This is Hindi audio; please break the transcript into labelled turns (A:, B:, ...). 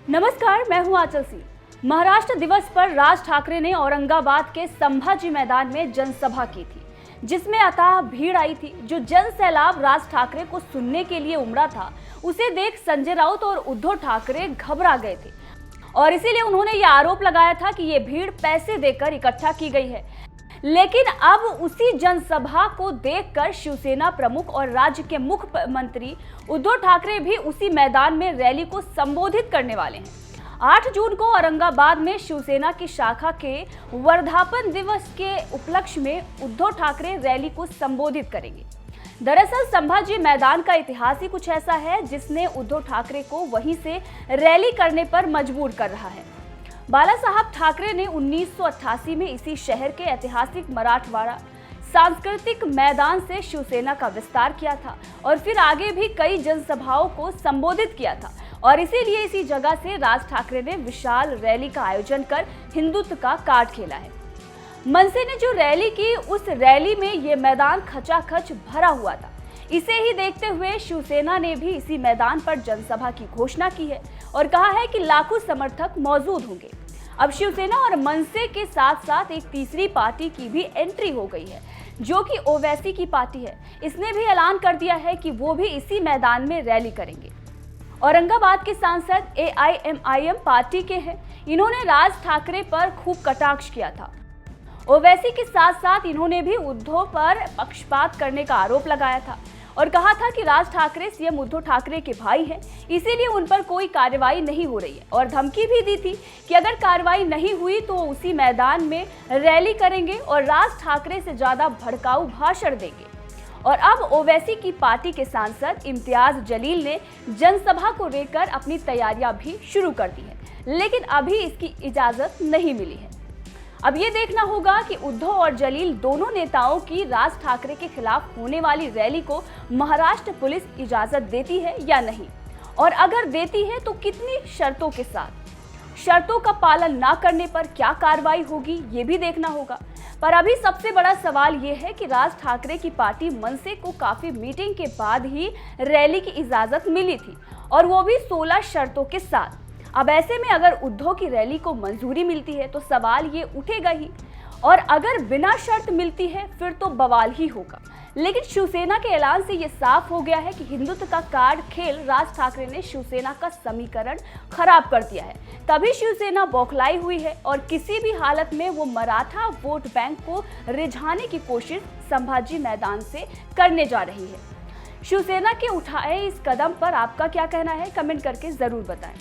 A: नमस्कार, मैं हूं आंचल सिंह। महाराष्ट्र दिवस पर राज ठाकरे ने औरंगाबाद के संभाजी मैदान में जनसभा की थी, जिसमें अथाह भीड़ आई थी। जो जन सैलाब राज ठाकरे को सुनने के लिए उमड़ा था, उसे देख संजय राउत और उद्धव ठाकरे घबरा गए थे और इसीलिए उन्होंने ये आरोप लगाया था कि ये भीड़ पैसे देकर इकट्ठा की गई है। लेकिन अब उसी जनसभा को देखकर शिवसेना प्रमुख और राज्य के मुख्यमंत्री उद्धव ठाकरे भी उसी मैदान में रैली को संबोधित करने वाले हैं। 8 जून को औरंगाबाद में शिवसेना की शाखा के वर्धापन दिवस के उपलक्ष्य में उद्धव ठाकरे रैली को संबोधित करेंगे। दरअसल संभाजी मैदान का इतिहास ही कुछ ऐसा है जिसने उद्धव ठाकरे को वहीं से रैली करने पर मजबूर कर रहा है। बाला साहब ठाकरे ने 1988 में इसी शहर के ऐतिहासिक मराठवाड़ा सांस्कृतिक मैदान से शिवसेना का विस्तार किया था और फिर आगे भी कई जनसभाओं को संबोधित किया था और इसीलिए इसी जगह से राज ठाकरे ने विशाल रैली का आयोजन कर हिंदुत्व का कार्ड खेला है। मनसे ने जो रैली की, उस रैली में ये मैदान खचाखच भरा हुआ था। इसे ही देखते हुए शिवसेना ने भी इसी मैदान पर जनसभा की घोषणा की है और कहा है कि लाखों समर्थक मौजूद होंगे। अब शिवसेना और मनसे के साथ साथ एक तीसरी पार्टी की भी एंट्री हो गई है, जो कि ओवैसी की पार्टी है। इसने भी ऐलान कर दिया है कि वो भी इसी मैदान में रैली करेंगे। औरंगाबाद के सांसद AIMIM पार्टी के हैं। इन्होंने राज ठाकरे पर खूब कटाक्ष किया था। ओवैसी के साथ साथ इन्होंने भी उद्धव पर पक्षपात करने का आरोप लगाया था और कहा था कि राज ठाकरे सीएम उद्धव ठाकरे के भाई हैं, इसीलिए उन पर कोई कार्रवाई नहीं हो रही है और धमकी भी दी थी कि अगर कार्रवाई नहीं हुई तो उसी मैदान में रैली करेंगे और राज ठाकरे से ज्यादा भड़काऊ भाषण देंगे। और अब ओवैसी की पार्टी के सांसद इम्तियाज जलील ने जनसभा को लेकर अपनी तैयारियां भी शुरू कर दी है, लेकिन अभी इसकी इजाजत नहीं मिली है। अब ये देखना होगा कि उद्धव और जलील दोनों नेताओं की राज ठाकरे के खिलाफ होने वाली रैली को महाराष्ट्र पुलिस इजाजत देती है या नहीं, और अगर देती है तो कितनी शर्तों के साथ। शर्तों का पालन ना करने पर क्या कार्रवाई होगी, ये भी देखना होगा। पर अभी सबसे बड़ा सवाल ये है कि राज ठाकरे की पार्टी मनसे को काफी मीटिंग के बाद ही रैली की इजाजत मिली थी और वो भी 16 शर्तों के साथ। अब ऐसे में अगर उद्धव की रैली को मंजूरी मिलती है तो सवाल ये उठेगा ही, और अगर बिना शर्त मिलती है फिर तो बवाल ही होगा। लेकिन शिवसेना के ऐलान से ये साफ हो गया है कि हिंदुत्व का कार्ड खेल राज ठाकरे ने शिवसेना का समीकरण खराब कर दिया है। तभी शिवसेना बौखलाई हुई है और किसी भी हालत में वो मराठा वोट बैंक को रिझाने की कोशिश संभाजी मैदान से करने जा रही है। शिवसेना के उठाए इस कदम पर आपका क्या कहना है, कमेंट करके जरूर बताएं।